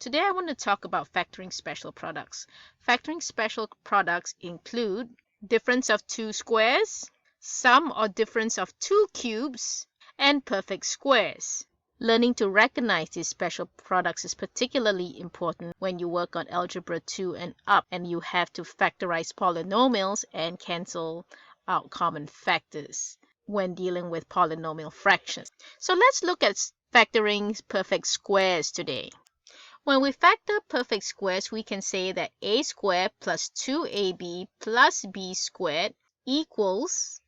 Today I want to talk about factoring special products. Factoring special products include difference of two squares, sum or difference of two cubes, and perfect squares. Learning to recognize these special products is particularly important when you work on Algebra 2 and up and you have to factorize polynomials and cancel out common factors when dealing with polynomial fractions. So let's look at factoring perfect squares today. When we factor perfect squares, we can say that a squared plus 2ab plus b squared equals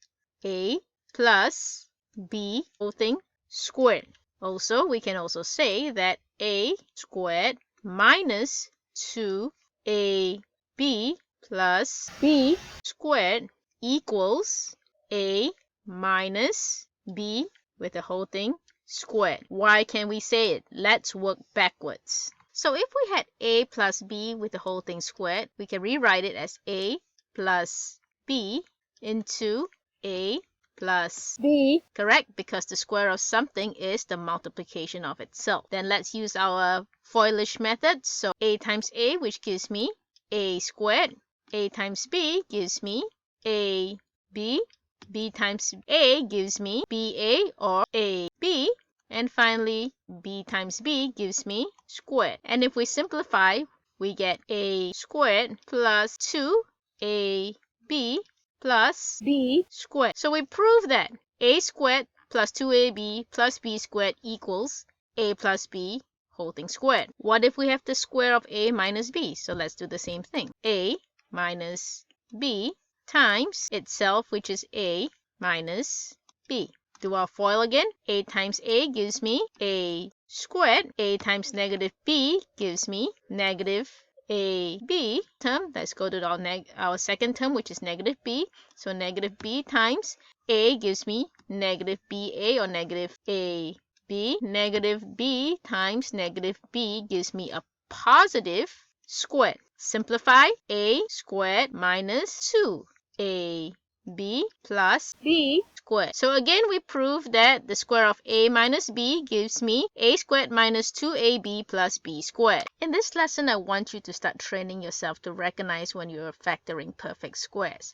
a plus b whole thing squared. Also, we can also say that a squared minus 2ab plus b squared equals a minus b with the whole thing squared. Why can we say it? Let's work backwards. So if we had a plus b with the whole thing squared, we can rewrite it as a plus b into a plus b. Correct? Because the square of something is the multiplication of itself. Then let's use our FOILish method. So a times a, which gives me a squared. A times b gives me a b. B times a gives me ba or a b. And finally, b times b gives me squared. And if we simplify, we get a squared plus 2ab plus b squared. So we prove that a squared plus 2ab plus b squared equals a plus b whole thing squared. What if we have the square of a minus b? So let's do the same thing. A minus b times itself, which is a minus b. Do our FOIL again. A times a gives me a squared. A times negative b gives me negative a b term. Let's go to our second term, which is negative b. So negative b times a gives me negative ba or negative a b. Negative b times negative b gives me a positive squared. Simplify. A squared minus 2ab plus b squared. So again, we prove that the square of a minus b gives me a squared minus 2ab plus b squared. In this lesson, I want you to start training yourself to recognize when you're factoring perfect squares.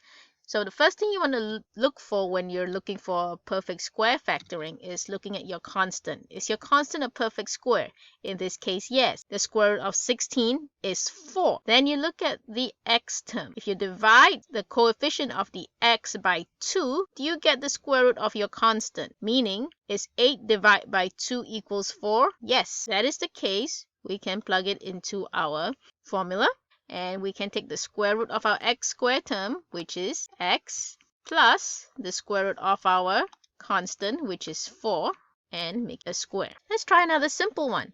So the first thing you want to look for when you're looking for perfect square factoring is looking at your constant. Is your constant a perfect square? In this case, yes. The square root of 16 is 4. Then you look at the x term. If you divide the coefficient of the x by 2, do you get the square root of your constant? Meaning, is 8 divided by 2 equals 4? Yes, that is the case. We can plug it into our formula. And we can take the square root of our x squared term, which is x, plus the square root of our constant, which is 4, and make a square. Let's try another simple one.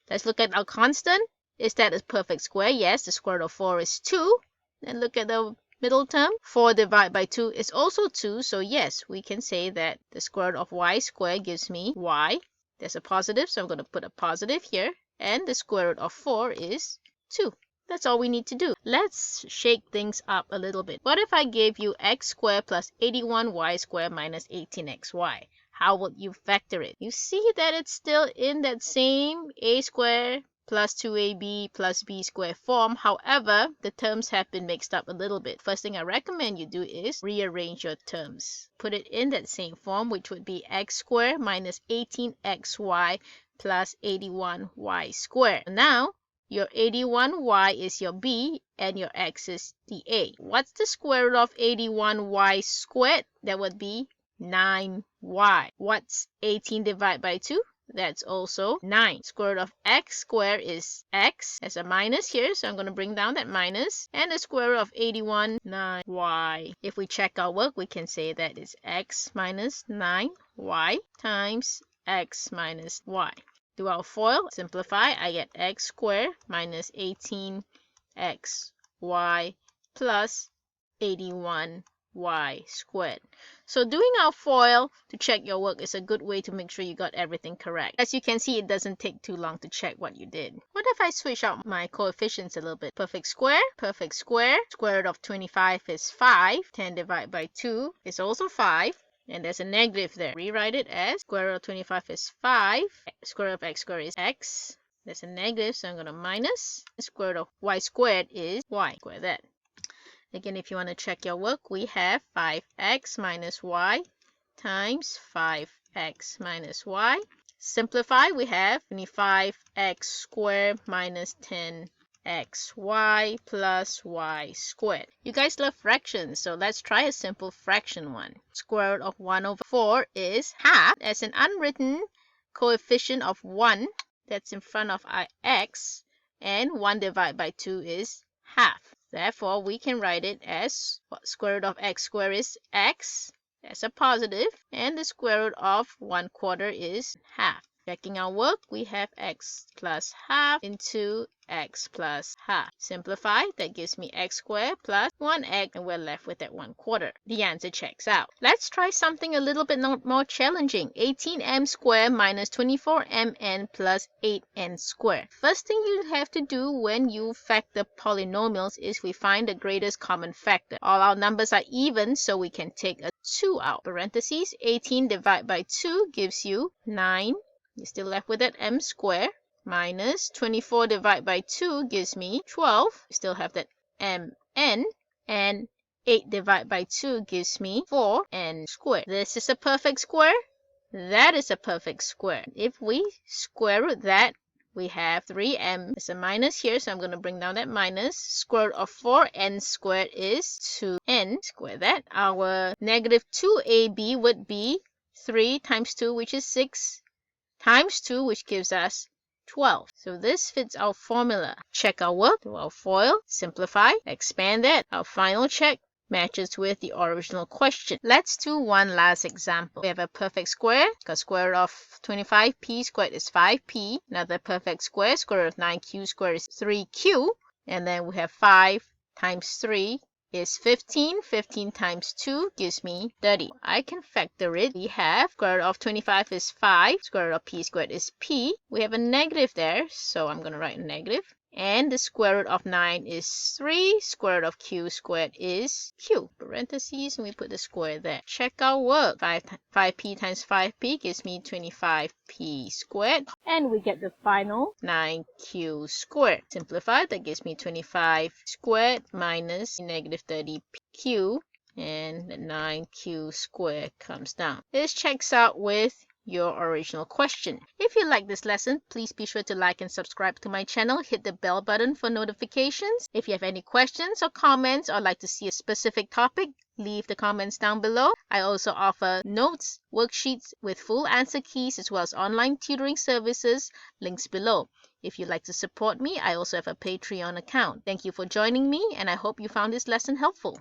Let's look at our constant. Is that a perfect square? Yes, the square root of 4 is 2. Then look at the middle term. 4 divided by 2 is also 2. So yes, we can say that the square root of y squared gives me y. There's a positive, so I'm going to put a positive here. And the square root of 4 is 2. That's all we need to do. Let's shake things up a little bit. What if I gave you x squared plus 81y squared minus 18xy? How would you factor it? You see that it's still in that same a squared plus 2ab plus b squared form. However, the terms have been mixed up a little bit. First thing I recommend you do is rearrange your terms. Put it in that same form, which would be x squared minus 18xy plus 81y squared. Now, your 81y is your b and your x is the a. What's the square root of 81y squared? That would be 9y. What's 18 divided by 2? That's also 9. Square root of x squared is x. There's a minus here, so I'm going to bring down that minus. And the square root of 81, 9y. If we check our work, we can say that it's x minus 9y times x minus y. Do our FOIL, simplify, I get x squared minus 18xy plus 81y squared. So doing our FOIL to check your work is a good way to make sure you got everything correct. As you can see, it doesn't take too long to check what you did. What if I switch out my coefficients a little bit? Perfect square, square root of 25 is 5. 10 divided by 2 is also 5. And there's a negative there. Rewrite it as square root of 25 is 5. Square root of x squared is x. That's a negative, so I'm going to minus. The square root of y squared is y. Square that. Again, if you want to check your work, we have 5x minus y times 5x minus y. Simplify, we have 25x squared minus 10xy plus y squared. You guys love fractions, so let's try a simple fraction one. Square root of 1 over 4 is half. As an unwritten coefficient of 1 that's in front of our x, and 1 divided by 2 is half. Therefore, we can write it as square root of x squared is x. That's a positive. And the square root of 1/4 is half. Checking our work, we have x plus half into x plus half. Simplify, that gives me x squared plus 1x, and we're left with that 1/4. The answer checks out. Let's try something a little bit more challenging. 18m squared minus 24mn plus 8n squared. First thing you have to do when you factor polynomials is we find the greatest common factor. All our numbers are even, so we can take a 2 out. Parentheses, 18 divided by 2 gives you 9. You're still left with that m squared, minus 24 divided by 2 gives me 12. You still have that mn, and 8 divided by 2 gives me 4n squared. This is a perfect square. That is a perfect square. If we square root that, we have 3m. There's a minus here, so I'm going to bring down that minus. Square root of 4n squared is 2n. Square that. Our negative 2ab would be 3 times 2, which is 6. Times 2, which gives us 12. So this fits our formula. Check our work, do our FOIL, simplify, expand that. Our final check matches with the original question. Let's do one last example. We have a perfect square, because square root of 25p squared is 5p. Another perfect square, square root of 9q squared is 3q. And then we have 5 times 3 is 15. 15 times 2 gives me 30. I can factor it. We have square root of 25 is 5. Square root of p squared is p. We have a negative there, so I'm going to write a negative. And the square root of 9 is 3. Square root of q squared is q. Parentheses, and we put the square there. Check our work. 5p times 5p gives me 25p squared. And we get the final 9q squared. Simplify, that gives me 25 squared minus negative 30q. And the 9q squared comes down. This checks out with your original question. If you like this lesson, please be sure to like and subscribe to my channel. Hit the bell button for notifications. If you have any questions or comments or like to see a specific topic, leave the comments down below. I also offer notes, worksheets with full answer keys, as well as online tutoring services. Links below. If you'd like to support me, I also have a Patreon account. Thank you for joining me, and I hope you found this lesson helpful.